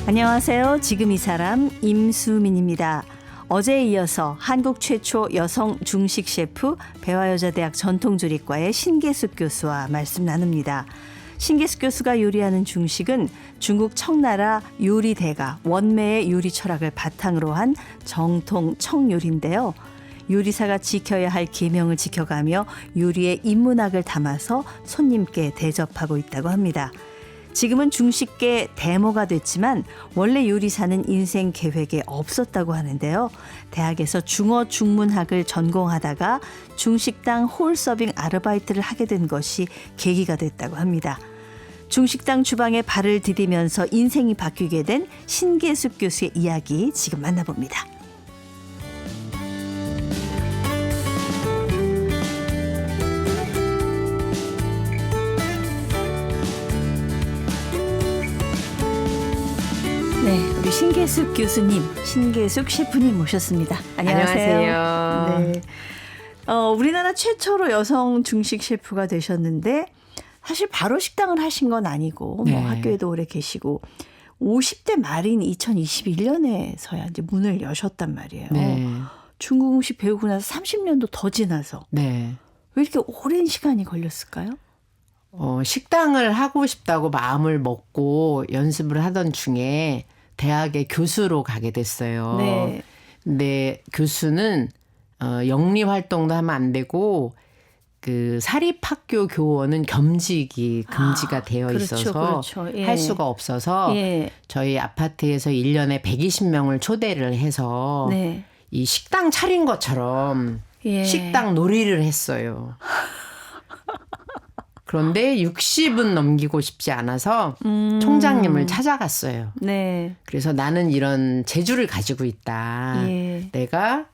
안녕하세요. 지금 이 사람 임수민입니다. 어제에 이어서 한국 최초 여성 중식 셰프 배화여자대학 전통조리과의 신계숙 교수와 말씀 나눕니다. 신계숙 교수가 요리하는 중식은 중국 청나라 요리대가 원매의 요리 철학을 바탕으로 한 정통 청요리인데요. 요리사가 지켜야 할 계명을 지켜가며 요리의 인문학을 담아서 손님께 대접하고 있다고 합니다. 지금은 중식계 대모가 됐지만 원래 요리사는 인생 계획에 없었다고 하는데요. 대학에서 중어 중문학을 전공하다가 중식당 홀 서빙 아르바이트를 하게 된 것이 계기가 됐다고 합니다. 중식당 주방에 발을 디디면서 인생이 바뀌게 된 신계숙 교수의 이야기 지금 만나봅니다. 네, 우리 신계숙 교수님, 신계숙 셰프님 모셨습니다. 안녕하세요. 안녕하세요. 네, 우리나라 최초로 여성 중식 셰프가 되셨는데 사실 바로 식당을 하신 건 아니고 네. 뭐 학교에도 오래 계시고 50대 말인 2021년에서야 이제 문을 여셨단 말이에요. 네. 중국 음식 배우고 나서 30년도 더 지나서 네. 왜 이렇게 오랜 시간이 걸렸을까요? 식당을 하고 싶다고 마음을 먹고 연습을 하던 중에 대학의 교수로 가게 됐어요. 네. 근데 교수는 영리 활동도 하면 안 되고 그 사립학교 교원은 금지가 되어 그렇죠, 있어서 그렇죠. 예. 할 수가 없어서 예. 저희 아파트에서 1년에 120명을 초대를 해서 네. 이 식당 차린 것처럼 예. 식당 놀이를 했어요. 그런데 60은 넘기고 싶지 않아서 총장님을 찾아갔어요. 네. 그래서 나는 이런 재주를 가지고 있다. 예. 내가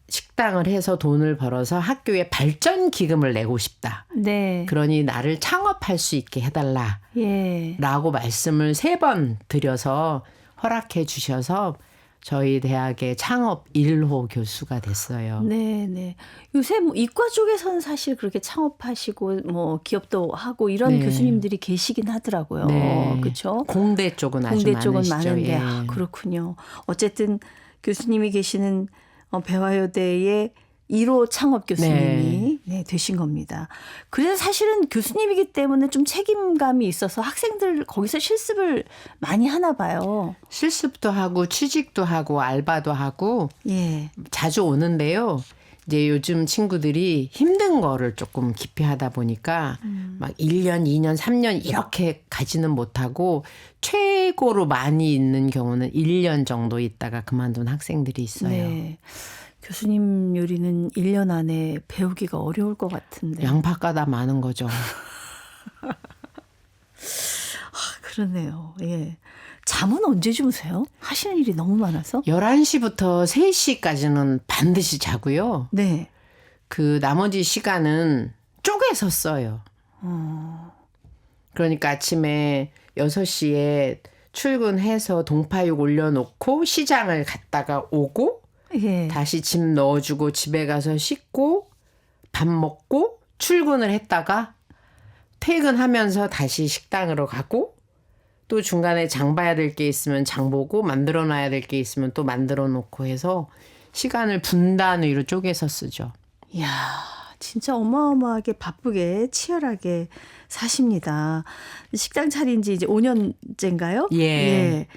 식당을 해서 돈을 벌어서 학교에 발전 기금을 내고 싶다. 네. 그러니 나를 창업할 수 있게 해달라. 예. 라고 말씀을 3번 드려서 허락해 주셔서 저희 대학의 창업 1호 교수가 됐어요. 네, 네. 요새 뭐 이과 쪽에서는 사실 그렇게 창업하시고 뭐 기업도 하고 이런 네. 교수님들이 계시긴 하더라고요. 네. 그렇죠? 공대 쪽은 아주 공대 쪽은 많으시죠. 많은데 예. 아, 그렇군요. 어쨌든 교수님이 계시는 배화여대의 1호 창업 교수님이 네, 되신 겁니다. 그래서 사실은 교수님이기 때문에 좀 책임감이 있어서 학생들 거기서 실습을 많이 하나 봐요. 실습도 하고 취직도 하고 알바도 하고 예. 자주 오는데요. 이제 요즘 친구들이 힘든 거를 조금 깊이 하다 보니까 막 1년, 2년, 3년 이렇게 가지는 못하고 최고로 많이 있는 경우는 1년 정도 있다가 그만둔 학생들이 있어요. 네. 교수님 요리는 1년 안에 배우기가 어려울 것 같은데. 양파가다 많은 거죠. 그러네요. 예. 잠은 언제 주무세요? 하시는 일이 너무 많아서? 11시부터 3시까지는 반드시 자고요. 네. 그 나머지 시간은 쪼개서 써요. 그러니까 아침에 6시에 출근해서 동파육 올려놓고 시장을 갔다가 오고 예. 다시 집 넣어주고 집에 가서 씻고 밥 먹고 출근을 했다가 퇴근하면서 다시 식당으로 가고 또 중간에 장 봐야 될 게 있으면 장 보고 만들어 놔야 될 게 있으면 또 만들어 놓고 해서 시간을 분단위로 쪼개서 쓰죠. 이야, 진짜 어마어마하게 바쁘게 치열하게 사십니다. 식당 차린 지 이제 5년째인가요? 예.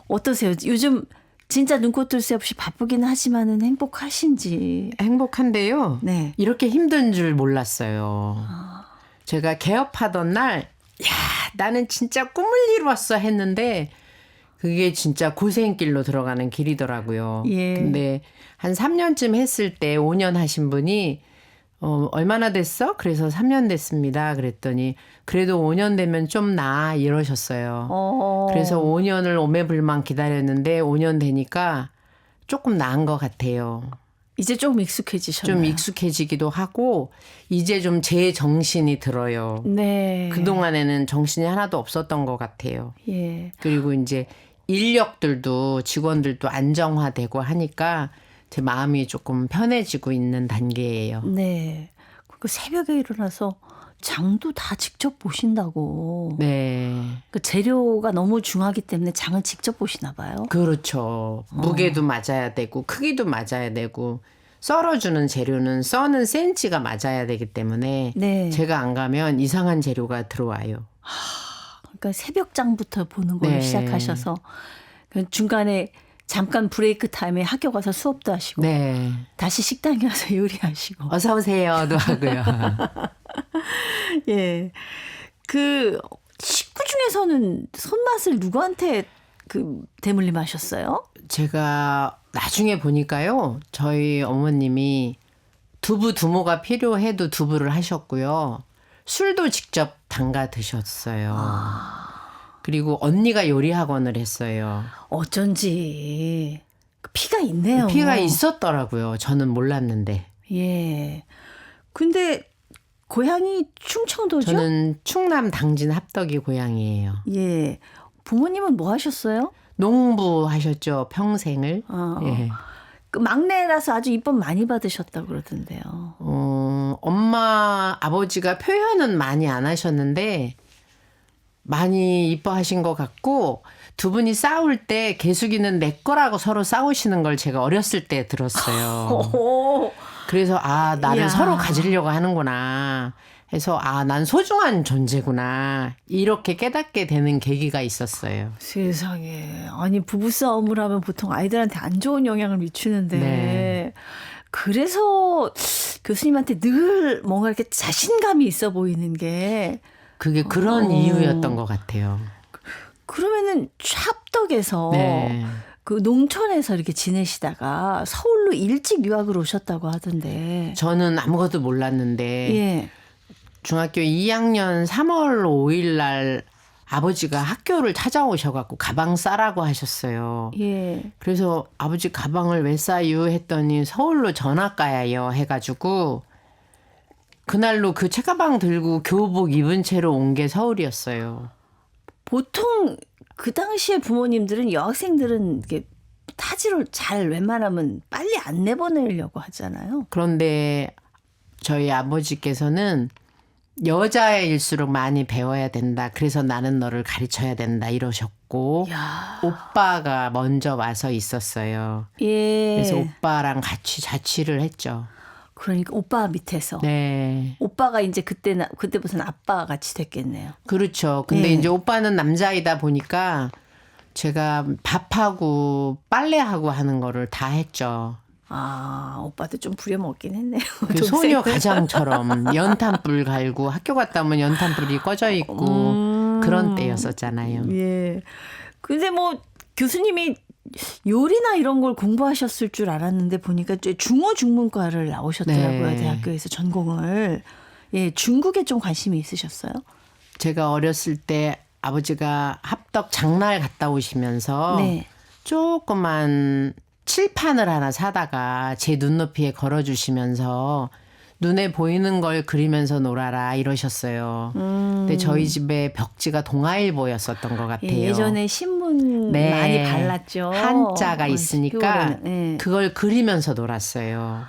어떠세요? 요즘 진짜 눈코 뜰 새 없이 바쁘기는 하지만은 행복하신지. 행복한데요. 네. 이렇게 힘든 줄 몰랐어요. 제가 개업하던 날, 야, 나는 진짜 꿈을 이루었어 했는데 그게 진짜 고생길로 들어가는 길이더라고요. 예. 근데 한 3년쯤 했을 때 5년 하신 분이 얼마나 됐어? 그래서 3년 됐습니다. 그랬더니 그래도 5년 되면 좀 나아 이러셨어요. 그래서 5년을 오매불망 기다렸는데 5년 되니까 조금 나은 것 같아요. 이제 조금 익숙해지셨나요? 좀 익숙해지기도 하고 이제 좀 제 정신이 들어요. 네. 그동안에는 정신이 하나도 없었던 것 같아요. 예. 그리고 이제 인력들도 직원들도 안정화되고 하니까 제 마음이 조금 편해지고 있는 단계예요. 네. 그 새벽에 일어나서 장도 다 직접 보신다고. 네. 그 재료가 너무 중하기 때문에 장을 직접 보시나 봐요. 그렇죠. 무게도 맞아야 되고 크기도 맞아야 되고 썰어주는 재료는 써는 센치가 맞아야 되기 때문에 네. 제가 안 가면 이상한 재료가 들어와요. 그러니까 새벽장부터 보는 걸로 네. 시작하셔서 중간에 잠깐 브레이크 타임에 학교 가서 수업도 하시고 네. 다시 식당에 와서 요리하시고. 어서 오세요도 하고요. 예. 그 식구 중에서는 손맛을 누구한테 대물림하셨어요? 제가 나중에 보니까요. 저희 어머님이 두부가 필요해도 두부를 하셨고요. 술도 직접 담가 드셨어요. 그리고 언니가 요리 학원을 했어요. 어쩐지 피가 있네요. 피가 있었더라고요. 저는 몰랐는데. 예. 근데 고향이 충청도죠? 저는 충남 당진 합덕이 고향이에요. 예. 부모님은 뭐 하셨어요? 농부 하셨죠. 평생을. 예. 그 막내라서 아주 입법 많이 받으셨다고 그러던데요. 엄마 아버지가 표현은 많이 안 하셨는데 많이 이뻐하신 것 같고 두 분이 싸울 때 개숙이는 내 거라고 서로 싸우시는 걸 제가 어렸을 때 들었어요. 그래서 나를 이야. 서로 가지려고 하는구나 해서 난 소중한 존재구나 이렇게 깨닫게 되는 계기가 있었어요. 세상에. 아니 부부싸움을 하면 보통 아이들한테 안 좋은 영향을 미치는데 네. 그래서 교수님한테 늘 뭔가 이렇게 자신감이 있어 보이는 게 그게 그런 이유였던 것 같아요. 그러면은 합덕에서 네. 그 농촌에서 이렇게 지내시다가 서울로 일찍 유학을 오셨다고 하던데. 저는 아무것도 몰랐는데 예. 중학교 2학년 3월 5일 날 아버지가 학교를 찾아오셔갖고 가방 싸라고 하셨어요. 예. 그래서 아버지 가방을 왜 싸유 했더니 서울로 전학 가야요 해가지고 그날로 그 책가방 들고 교복 입은 채로 온 게 서울이었어요. 보통 그 당시에 부모님들은 여학생들은 이렇게 타지를 잘 웬만하면 빨리 안 내보내려고 하잖아요. 그런데 저희 아버지께서는 여자일수록 많이 배워야 된다. 그래서 나는 너를 가르쳐야 된다 이러셨고 야. 오빠가 먼저 와서 있었어요. 예. 그래서 오빠랑 같이 자취를 했죠. 그러니까 오빠 밑에서. 네. 오빠가 이제 그때부터는 아빠가 같이 됐겠네요. 그렇죠. 근데 예. 이제 오빠는 남자이다 보니까 제가 밥하고 빨래하고 하는 거를 다 했죠. 오빠도 좀 부려먹긴 했네요. 그 소녀 가장처럼 연탄불 갈고 학교 갔다 오면 연탄불이 꺼져 있고 그런 때였었잖아요. 예. 근데 뭐 교수님이 요리나 이런 걸 공부하셨을 줄 알았는데 보니까 중어중문과를 나오셨더라고요. 네. 대학교에서 전공을. 예, 중국에 좀 관심이 있으셨어요? 제가 어렸을 때 아버지가 합덕 장날 갔다 오시면서 네. 조그만 칠판을 하나 사다가 제 눈높이에 걸어주시면서 눈에 보이는 걸 그리면서 놀아라 이러셨어요. 근데 저희 집에 벽지가 동아일보였었던 것 같아요. 예, 예전에 신문 네. 많이 발랐죠. 한자가 있으니까 예. 그걸 그리면서 놀았어요.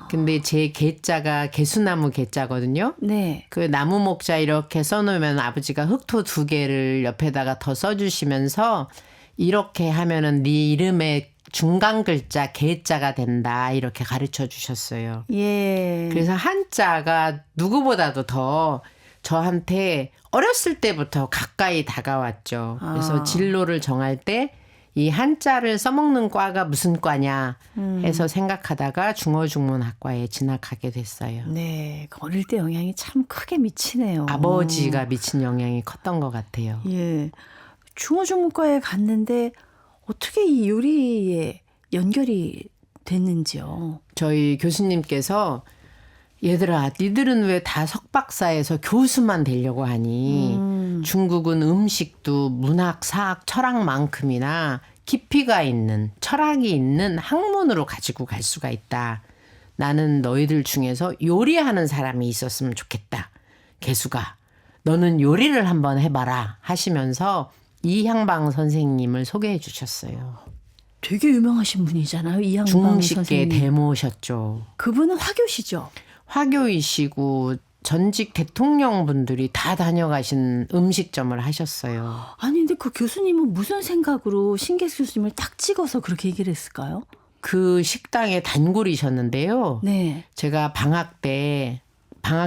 근데 제 개자가 개수나무 개자거든요. 네. 그 나무 목자 이렇게 써놓으면 아버지가 흑토 2개를 옆에다가 더 써주시면서 이렇게 하면은 네 이름의 중간 글자 개자가 된다 이렇게 가르쳐 주셨어요. 예. 그래서 한자가 누구보다도 더 저한테 어렸을 때부터 가까이 다가왔죠. 그래서 진로를 정할 때 이 한자를 써먹는 과가 무슨 과냐 해서 생각하다가 중어중문학과에 진학하게 됐어요. 네. 어릴 때 영향이 참 크게 미치네요. 아버지가 미친 영향이 컸던 것 같아요. 예. 중어중문과에 갔는데 어떻게 이 요리에 연결이 됐는지요? 저희 교수님께서 얘들아 니들은 왜 다 석박사에서 교수만 되려고 하니 중국은 음식도 문학, 사학, 철학만큼이나 깊이가 있는 철학이 있는 학문으로 가지고 갈 수가 있다. 나는 너희들 중에서 요리하는 사람이 있었으면 좋겠다. 개수가 너는 요리를 한번 해봐라 하시면서 이향방 선생님을 소개해 주셨어요. 되게 유명하신 분이잖아요. 이향방 중식계 선생님. 대모셨죠. 그분은 화교시죠? 화교이시고 전직 대통령분들이 다 다녀가신 음식점을 하셨어요. 아니 근데 그 교수님은 무슨 생각으로 신계수 교수님을 딱 찍어서 그렇게 얘기를 했을까요? 그 식당의 단골이셨는데요. 네. 제가 방학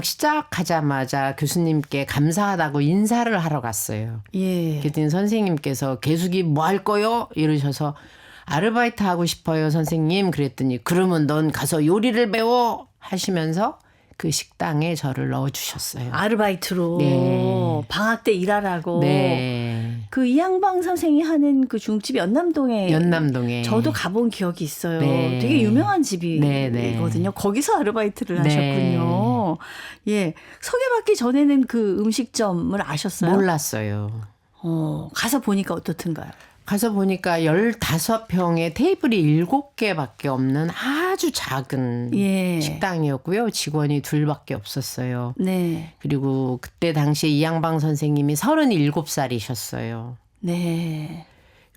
시작하자마자 교수님께 감사하다고 인사를 하러 갔어요. 예. 그랬더니 선생님께서 계숙이 뭐 할 거요? 이러셔서 아르바이트 하고 싶어요, 선생님. 그랬더니 그러면 넌 가서 요리를 배워 하시면서 그 식당에 저를 넣어주셨어요. 아르바이트로 네. 방학 때 일하라고. 네. 그 이양방 선생이 하는 그 중국집 연남동에 저도 가본 기억이 있어요. 네. 되게 유명한 집이거든요. 네. 거기서 아르바이트를 네. 하셨군요. 예. 소개받기 전에는 그 음식점을 아셨어요? 몰랐어요. 가서 보니까 어떻든가요? 가서 보니까 15평에 테이블이 7개밖에 없는 아주 작은 예. 식당이었고요. 직원이 2밖에 없었어요. 네. 그리고 그때 당시에 이양방 선생님이 37살이셨어요. 네.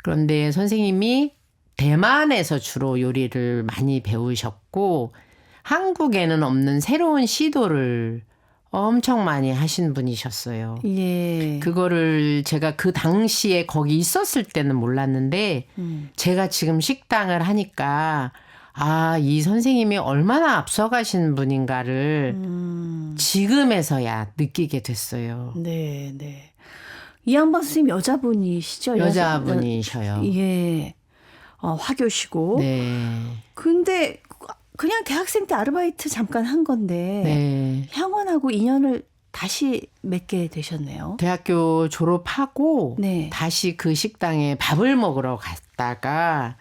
그런데 선생님이 대만에서 주로 요리를 많이 배우셨고 한국에는 없는 새로운 시도를 엄청 많이 하신 분이셨어요. 예. 그거를 제가 그 당시에 거기 있었을 때는 몰랐는데 제가 지금 식당을 하니까 이 선생님이 얼마나 앞서가신 분인가를 지금에서야 느끼게 됐어요. 네, 네. 이양방 선생님 여자분이시죠? 여자분이셔요. 예. 화교시고. 네. 근데 그냥 대학생 때 아르바이트 잠깐 한 건데 네. 향원하고 인연을 다시 맺게 되셨네요. 대학교 졸업하고 네. 다시 그 식당에 밥을 먹으러 갔다가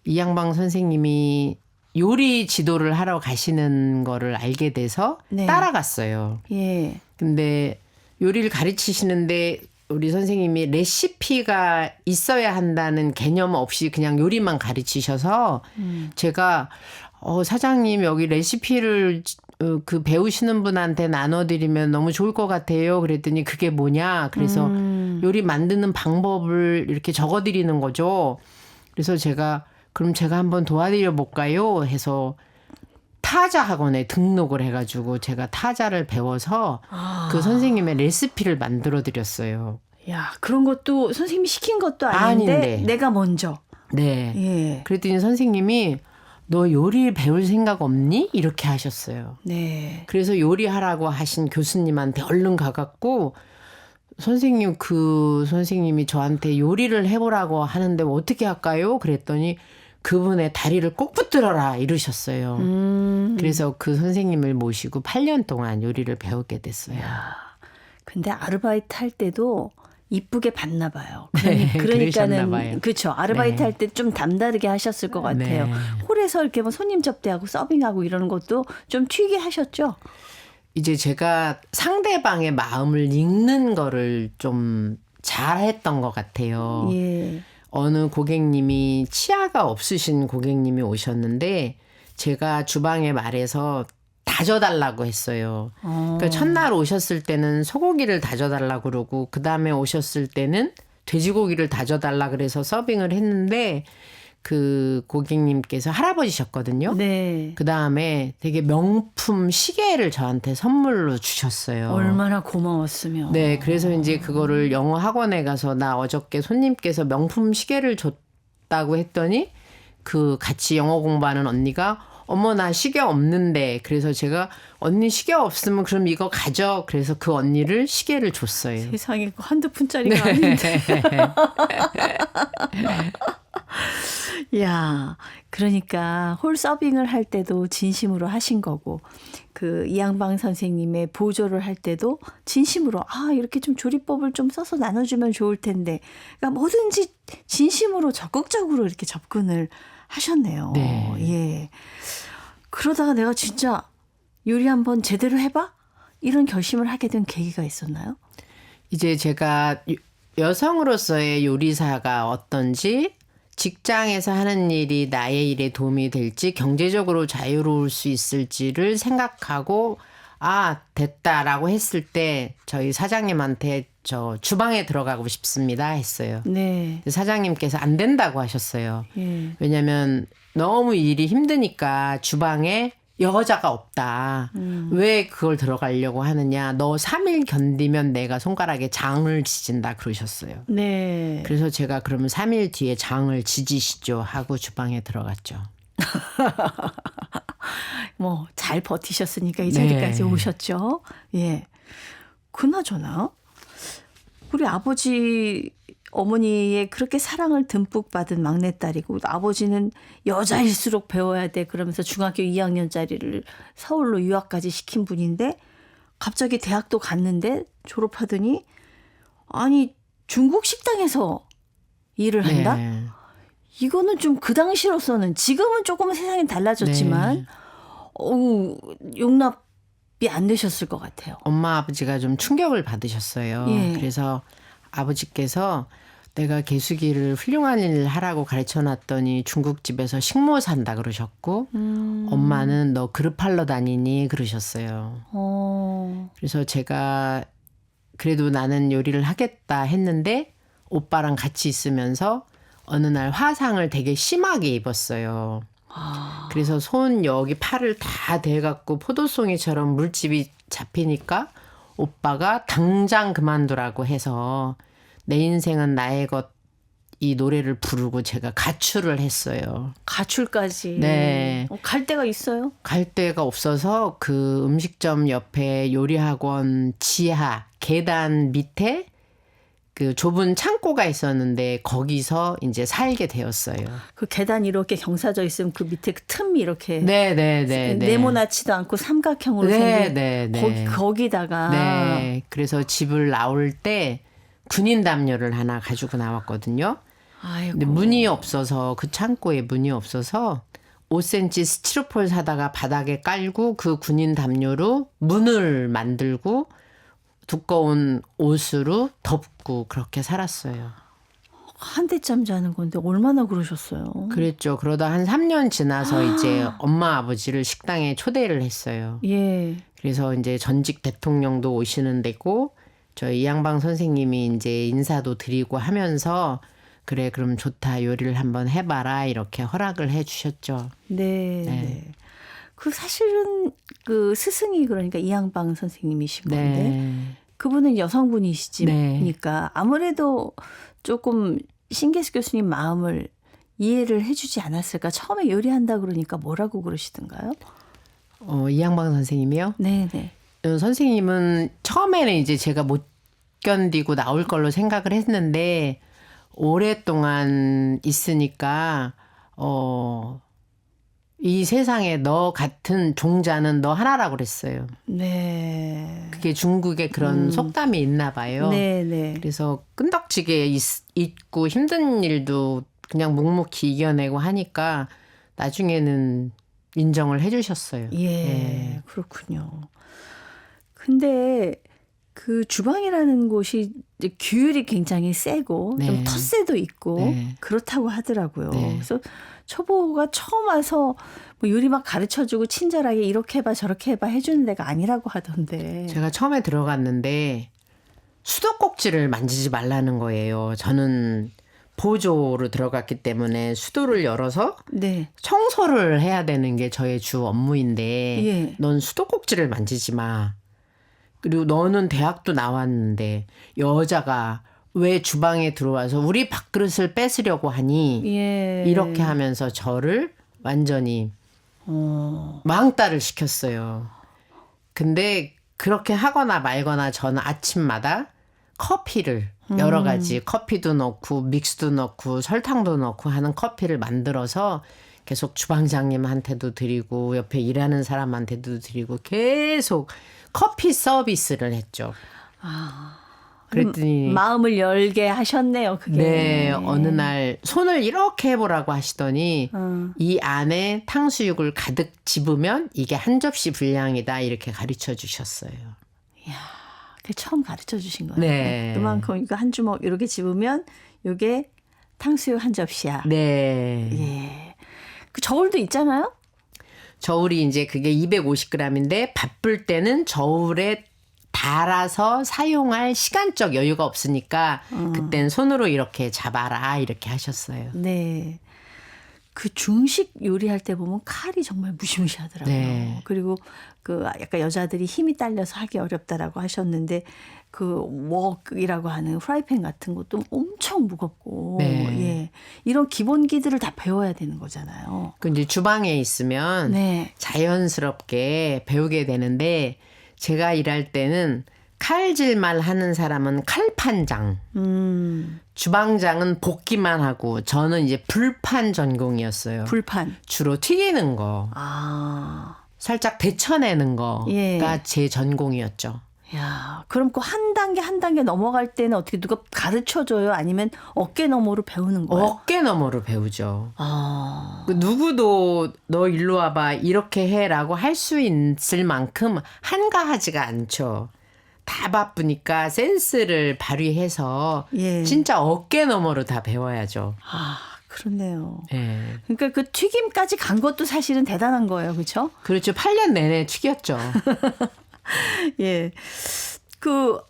이양방 선생님이 요리 지도를 하러 가시는 거를 알게 돼서 네. 따라갔어요. 예. 근데 요리를 가르치시는데 우리 선생님이 레시피가 있어야 한다는 개념 없이 그냥 요리만 가르치셔서 제가 사장님 여기 레시피를 그 배우시는 분한테 나눠드리면 너무 좋을 것 같아요. 그랬더니 그게 뭐냐. 그래서 요리 만드는 방법을 이렇게 적어드리는 거죠. 그래서 그럼 제가 한번 도와드려 볼까요? 해서 타자 학원에 등록을 해가지고 제가 타자를 배워서 그 선생님의 레시피를 만들어 드렸어요. 야, 그런 것도 선생님이 시킨 것도 아닌데 내가 먼저. 네. 예. 그랬더니 선생님이 너 요리 배울 생각 없니? 이렇게 하셨어요. 네. 그래서 요리하라고 하신 교수님한테 얼른 가갖고 그 선생님이 저한테 요리를 해보라고 하는데 어떻게 할까요? 그랬더니 그분의 다리를 꼭 붙들어라 이러셨어요. 그래서 그 선생님을 모시고 8년 동안 요리를 배우게 됐어요. 근데 아르바이트 할 때도 이쁘게 봤나 봐요. 네, 그러니까는 그렇죠. 아르바이트 네. 할 때 좀 남다르게 하셨을 것 같아요. 네. 홀에서 이렇게 뭐 손님 접대하고 서빙하고 이러는 것도 좀 튀게 하셨죠? 이제 제가 상대방의 마음을 읽는 거를 좀 잘했던 것 같아요. 예. 어느 고객님이 치아가 없으신 고객님이 오셨는데 제가 주방에 말해서 다져달라고 했어요. 그러니까 첫날 오셨을 때는 소고기를 다져달라고 그러고 그다음에 오셨을 때는 돼지고기를 다져달라 그래서 서빙을 했는데 그 고객님께서 할아버지셨거든요. 네. 그다음에 되게 명품 시계를 저한테 선물로 주셨어요. 얼마나 고마웠으면. 네, 그래서 이제 그거를 영어 학원에 가서 나 어저께 손님께서 명품 시계를 줬다고 했더니 그 같이 영어 공부하는 언니가 어머 나 시계 없는데 그래서 제가 언니 시계 없으면 그럼 이거 가져. 그래서 그 언니를 시계를 줬어요. 세상에 그 한두 푼짜리가 아닌데. 야, 그러니까 홀 서빙을 할 때도 진심으로 하신 거고 그 이양방 선생님의 보조를 할 때도 진심으로 이렇게 좀 조리법을 좀 써서 나눠주면 좋을 텐데 그러니까 뭐든지 진심으로 적극적으로 이렇게 접근을 하셨네요. 네. 예. 그러다가 내가 진짜 요리 한번 제대로 해봐? 이런 결심을 하게 된 계기가 있었나요? 이제 제가 여성으로서의 요리사가 어떤지 직장에서 하는 일이 나의 일에 도움이 될지 경제적으로 자유로울 수 있을지를 생각하고 됐다라고 했을 때 저희 사장님한테 저 주방에 들어가고 싶습니다 했어요. 네. 사장님께서 안 된다고 하셨어요. 예. 왜냐하면 너무 일이 힘드니까 주방에 여자가 없다. 왜 그걸 들어가려고 하느냐. 너 3일 견디면 내가 손가락에 장을 지진다 그러셨어요. 네. 그래서 제가 그러면 3일 뒤에 장을 지지시죠 하고 주방에 들어갔죠. 뭐 잘 버티셨으니까 이 네. 자리까지 오셨죠. 예. 그나저나 우리 아버지 어머니의 그렇게 사랑을 듬뿍 받은 막내딸이고 아버지는 여자일수록 배워야 돼 그러면서 중학교 2학년짜리를 서울로 유학까지 시킨 분인데 갑자기 대학도 갔는데 졸업하더니 아니 중국 식당에서 일을 한다? 네. 이거는 좀 그 당시로서는 지금은 조금 세상이 달라졌지만 네. 용납이 안 되셨을 것 같아요. 엄마 아버지가 좀 충격을 받으셨어요. 예. 그래서 아버지께서 내가 개수기를 훌륭한 일을 하라고 가르쳐놨더니 중국집에서 식모 산다 그러셨고 엄마는 너 그릇 팔러 다니니 그러셨어요. 그래서 제가 그래도 나는 요리를 하겠다 했는데 오빠랑 같이 있으면서 어느 날 화상을 되게 심하게 입었어요. 그래서 손 여기 팔을 다 대갖고 포도송이처럼 물집이 잡히니까 오빠가 당장 그만두라고 해서 내 인생은 나의 것 이 노래를 부르고 제가 가출을 했어요. 가출까지. 네. 갈 데가 있어요? 갈 데가 없어서 그 음식점 옆에 요리학원 지하 계단 밑에 그 좁은 창고가 있었는데 거기서 이제 살게 되었어요. 그 계단 이렇게 경사져 있으면 그 밑에 그 틈이 이렇게 네. 네모나지도 않고 삼각형으로 생긴 네. 거기다가 네. 그래서 집을 나올 때 군인 담요를 하나 가지고 나왔거든요. 아이고. 근데 문이 없어서 그 창고에 문이 없어서 5cm 스티로폴 사다가 바닥에 깔고 그 군인 담요로 문을 만들고 두꺼운 옷으로 덮고 그렇게 살았어요. 한 대잠 자는 건데 얼마나 그러셨어요? 그랬죠. 그러다 한 3년 지나서 이제 엄마 아버지를 식당에 초대를 했어요. 예. 그래서 이제 전직 대통령도 오시는 데고 저희 이양방 선생님이 이제 인사도 드리고 하면서 그래 그럼 좋다 요리를 한번 해봐라 이렇게 허락을 해주셨죠. 네. 그 사실은 그 스승이 그러니까 이양방 선생님이신 건데 그분은 여성분이시니까 아무래도 조금 신계수 교수님 마음을 이해를 해주지 않았을까. 처음에 요리한다 그러니까 뭐라고 그러시던가요? 이양방 선생님이요? 네네. 선생님은 처음에는 이제 제가 못 견디고 나올 걸로 생각을 했는데 오랫동안 있으니까 이 세상에 너 같은 종자는 너 하나라고 그랬어요. 네. 그게 중국에 그런 속담이 있나 봐요. 네네. 그래서 끈덕지게 있고 힘든 일도 그냥 묵묵히 이겨내고 하니까 나중에는 인정을 해 주셨어요. 예, 그렇군요. 근데 그 주방이라는 곳이 이제 규율이 굉장히 세고 좀 텃세도 있고 그렇다고 하더라고요. 그래서 초보가 처음 와서 뭐 요리 막 가르쳐주고 친절하게 이렇게 해봐 저렇게 해봐 해주는 데가 아니라고 하던데. 제가 처음에 들어갔는데 수도꼭지를 만지지 말라는 거예요. 저는 보조로 들어갔기 때문에 수도를 열어서 청소를 해야 되는 게 저의 주 업무인데 넌 수도꼭지를 만지지 마. 그리고 너는 대학도 나왔는데 여자가 왜 주방에 들어와서 우리 밥그릇을 뺏으려고 하니 이렇게 하면서 저를 완전히 망따를 시켰어요. 근데 그렇게 하거나 말거나 저는 아침마다 커피를 여러 가지 커피도 넣고 믹스도 넣고 설탕도 넣고 하는 커피를 만들어서 계속 주방장님한테도 드리고 옆에 일하는 사람한테도 드리고 계속 커피 서비스를 했죠. 그랬더니 마음을 열게 하셨네요. 그게. 네. 어느 날 손을 이렇게 해보라고 하시더니 이 안에 탕수육을 가득 집으면 이게 한 접시 분량이다 이렇게 가르쳐 주셨어요. 이야, 그게 처음 가르쳐 주신 거예요. 네. 그만큼 이거 한 주먹 이렇게 집으면 이게 탕수육 한 접시야. 네. 예. 그 저울도 있잖아요. 저울이 이제 그게 250g인데 바쁠 때는 저울에 달아서 사용할 시간적 여유가 없으니까 그땐 손으로 이렇게 잡아라 이렇게 하셨어요. 네. 그 중식 요리할 때 보면 칼이 정말 무시무시하더라고요. 네. 그리고 그 약간 여자들이 힘이 딸려서 하기 어렵다라고 하셨는데 그 웍이라고 하는 프라이팬 같은 것도 엄청 무겁고 네. 예. 이런 기본기들을 다 배워야 되는 거잖아요. 그 이제 주방에 있으면 네. 자연스럽게 배우게 되는데 제가 일할 때는 칼질만 하는 사람은 칼판장, 주방장은 볶기만 하고 저는 이제 불판 전공이었어요. 불판. 주로 튀기는 거, 아. 살짝 데쳐내는 거가 예. 제 전공이었죠. 야, 그럼 그 한 단계 한 단계 넘어갈 때는 어떻게 누가 가르쳐 줘요? 아니면 어깨 너머로 배우는 거예요? 어깨 너머로 배우죠. 아. 그 누구도 너 일로 와봐 이렇게 해라고 할 수 있을 만큼 한가하지가 않죠. 다 바쁘니까 센스를 발휘해서 예. 진짜 어깨 너머로 다 배워야죠. 아, 그렇네요. 예. 그러니까 그 튀김까지 간 것도 사실은 대단한 거예요. 그렇죠? 그렇죠. 8년 내내 튀겼죠. 예. 그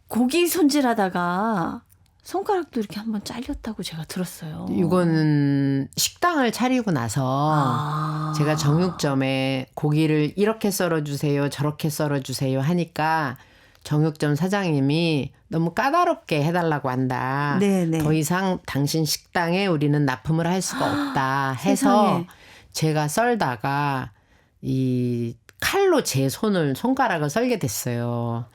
고기 손질하다가 손가락도 이렇게 한번 잘렸다고 제가 들었어요. 이거는 식당을 차리고 나서 아. 제가 정육점에 고기를 이렇게 썰어주세요, 저렇게 썰어주세요 하니까 정육점 사장님이 너무 까다롭게 해달라고 한다. 네네. 더 이상 당신 식당에 우리는 납품을 할 수가 없다 해서 세상에. 제가 썰다가 이 칼로 제 손가락을 썰게 됐어요.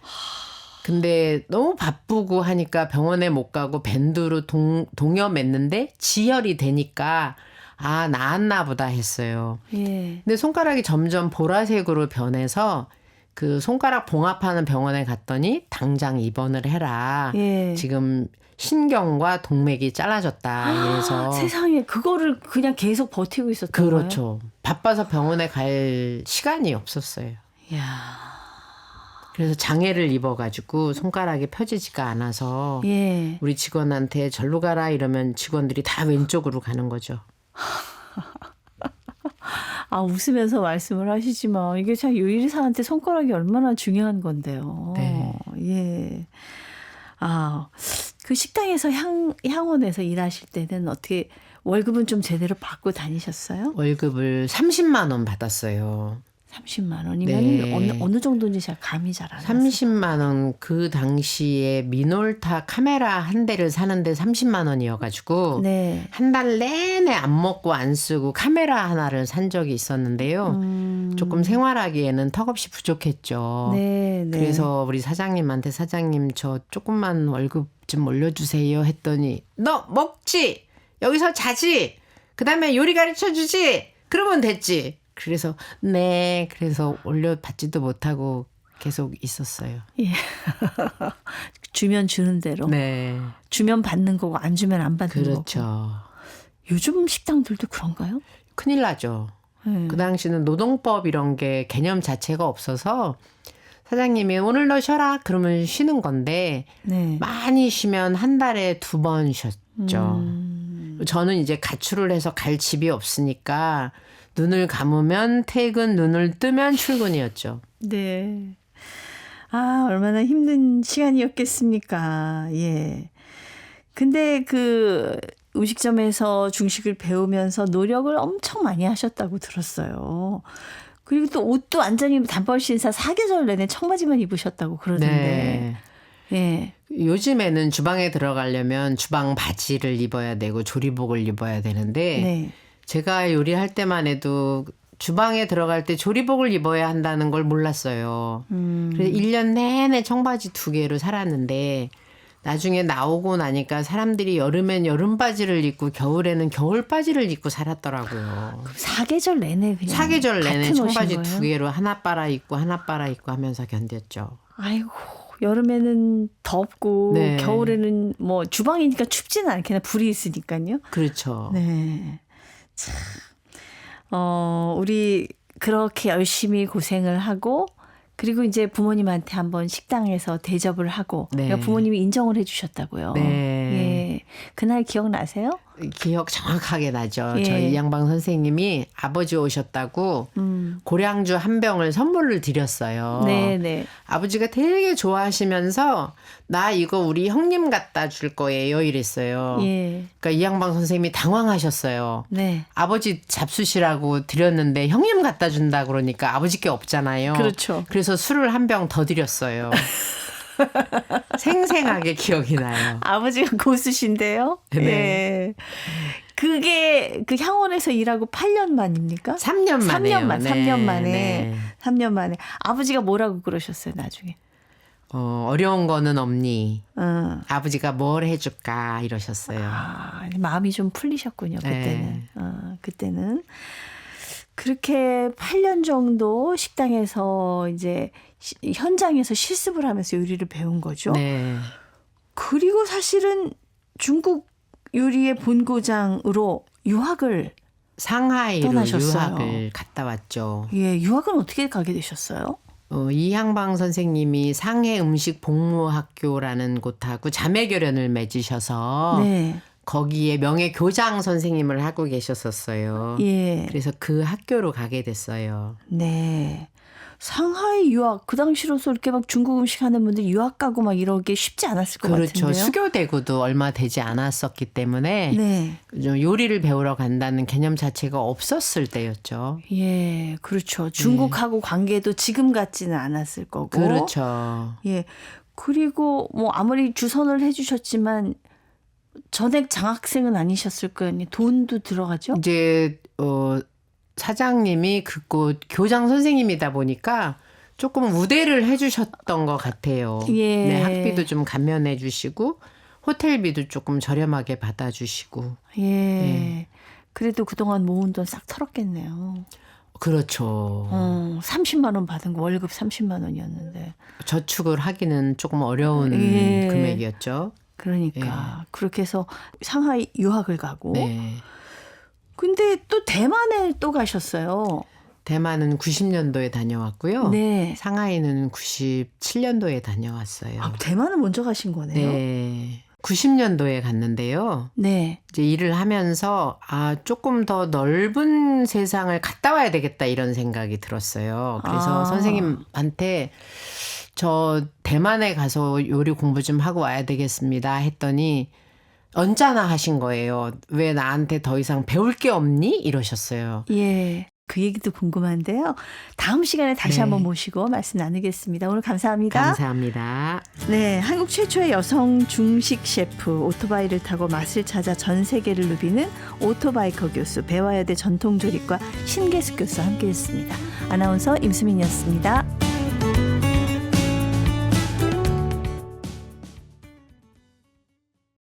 근데 너무 바쁘고 하니까 병원에 못 가고 밴드로 동여 맸는데 지혈이 되니까 아 나았나 보다 했어요. 예. 근데 손가락이 점점 보라색으로 변해서 그 손가락 봉합하는 병원에 갔더니 당장 입원을 해라. 예. 지금 신경과 동맥이 잘라졌다. 이래서 세상에 그거를 그냥 계속 버티고 있었던 거예요? 그렇죠. 바빠서 병원에 갈 시간이 없었어요. 이야. 그래서 장애를 입어가지고 손가락이 펴지지가 않아서 예. 우리 직원한테 절로 가라 이러면 직원들이 다 왼쪽으로 가는 거죠. 아, 웃으면서 말씀을 하시지만 이게 참 요리사한테 손가락이 얼마나 중요한 건데요. 네. 예. 아, 그 식당에서 향원에서 일하실 때는 어떻게 월급은 좀 제대로 받고 다니셨어요? 월급을 30만 원 받았어요. 30만 원이면 네. 어느 정도인지 제가 감이 잘 안 와요. 30만 원 그 당시에 미놀타 카메라 한 대를 사는데 30만 원이어가지고 네. 한 달 내내 안 먹고 안 쓰고 카메라 하나를 산 적이 있었는데요. 조금 생활하기에는 턱없이 부족했죠. 네, 네. 그래서 우리 사장님한테 사장님 저 조금만 월급 좀 올려주세요 했더니 너 먹지 여기서 자지 그다음에 요리 가르쳐주지 그러면 됐지. 그래서 네 그래서 올려받지도 못하고 계속 있었어요. 예. 주면 주는 대로. 네. 주면 받는 거고 안 주면 안 받는 그렇죠. 거고. 요즘 식당들도 그런가요? 큰일 나죠. 네. 그 당시는 노동법 이런 게 개념 자체가 없어서 사장님이 오늘 너 쉬어라 그러면 쉬는 건데 네. 많이 쉬면 한 달에 2번 쉬었죠. 저는 이제 가출을 해서 갈 집이 없으니까 눈을 감으면 퇴근, 눈을 뜨면 출근이었죠. 네. 아, 얼마나 힘든 시간이었겠습니까. 예. 근데 그 음식점에서 중식을 배우면서 노력을 엄청 많이 하셨다고 들었어요. 그리고 또 옷도 완전히 단벌 신사 4계절 내내 청바지만 입으셨다고 그러던데. 네. 예. 요즘에는 주방에 들어가려면 주방 바지를 입어야 되고 조리복을 입어야 되는데 네. 제가 요리할 때만 해도 주방에 들어갈 때 조리복을 입어야 한다는 걸 몰랐어요. 그래서 1년 내내 청바지 2개로 살았는데 나중에 나오고 나니까 사람들이 여름엔 여름 바지를 입고 겨울에는 겨울 바지를 입고 살았더라고요. 그럼 4계절 내내 그냥 4계절 내내 같은 청바지 옷인 거예요? 2개로 하나 빨아 입고 하나 빨아 입고 하면서 견뎠죠. 아이고, 여름에는 덥고 네. 겨울에는 뭐 주방이니까 춥지는 않겠나 불이 있으니까요. 그렇죠. 네. 참. 우리 그렇게 열심히 고생을 하고 그리고 이제 부모님한테 한번 식당에서 대접을 하고 네. 그러니까 부모님이 인정을 해 주셨다고요. 네. 예. 예. 그날 기억나세요? 기억 정확하게 나죠. 예. 저희 이양방 선생님이 아버지 오셨다고 고량주 한 병을 선물을 드렸어요. 네네. 아버지가 되게 좋아하시면서 나 이거 우리 형님 갖다 줄 거예요 이랬어요. 예. 그러니까 이양방 선생님이 당황하셨어요. 네. 아버지 잡수시라고 드렸는데 형님 갖다 준다 그러니까 아버지께 없잖아요. 그렇죠. 그래서 술을 한 병 더 드렸어요. 생생하게 기억이 나요. 아버지가 고수신데요. 네. 예. 그게 그 향원에서 일하고 8년 만입니까? 3년 만에요. 3년 만, 네. 3년 만에. 네. 3년 만에. 아버지가 뭐라고 그러셨어요, 나중에? 어려운 거는 없니? 어. 아버지가 뭘 해줄까? 이러셨어요. 아, 마음이 좀 풀리셨군요, 그때는. 네. 그때는. 그렇게 8년 정도 식당에서 이제 현장에서 실습을 하면서 요리를 배운 거죠. 네. 그리고 사실은 중국 요리의 본고장으로 유학을 상하이로 떠나셨어요. 유학을 갔다 왔죠. 예, 유학은 어떻게 가게 되셨어요? 이향방 선생님이 상해 음식 복무학교라는 곳하고 자매결연을 맺으셔서 네. 거기에 명예 교장 선생님을 하고 계셨었어요. 예. 그래서 그 학교로 가게 됐어요. 네. 상하이 유학 그 당시로서 이렇게 막 중국 음식 하는 분들 유학 가고 막 이러기 쉽지 않았을 것 그렇죠. 같은데요. 수교되고도 얼마 되지 않았었기 때문에 네. 좀 요리를 배우러 간다는 개념 자체가 없었을 때였죠. 예, 그렇죠. 중국하고 관계도 지금 같지는 않았을 거고. 그렇죠. 예. 그리고 뭐 아무리 주선을 해주셨지만 전액 장학생은 아니셨을 거 아니에요. 돈도 들어가죠. 이제 사장님이 그곳 교장 선생님이다 보니까 조금 우대를 해주셨던 것 같아요. 예. 네, 학비도 좀 감면해 주시고 호텔비도 조금 저렴하게 받아주시고. 예. 네. 그래도 그동안 모은 돈 싹 털었겠네요. 그렇죠. 30만 원 받은 거 월급 30만 원이었는데. 저축을 하기는 조금 어려운 예. 금액이었죠. 그러니까 그렇게 해서 상하이 유학을 가고. 네. 근데 또 대만에 또 가셨어요. 대만은 90년도에 다녀왔고요. 네. 상하이는 97년도에 다녀왔어요. 아, 대만은 먼저 가신 거네요. 네. 90년도에 갔는데요. 네. 이제 일을 하면서 조금 더 넓은 세상을 갔다 와야 되겠다 이런 생각이 들었어요. 그래서 선생님한테 저 대만에 가서 요리 공부 좀 하고 와야 되겠습니다 했더니 언짢아 하신 거예요. 왜 나한테 더 이상 배울 게 없니? 이러셨어요. 예. 그 얘기도 궁금한데요. 다음 시간에 다시 네. 한번 모시고 말씀 나누겠습니다. 오늘 감사합니다. 감사합니다. 네, 한국 최초의 여성 중식 셰프, 오토바이를 타고 맛을 찾아 전 세계를 누비는 오토바이커 교수, 배화여대 전통조리과 신계숙 교수와 함께했습니다. 아나운서 임수민이었습니다.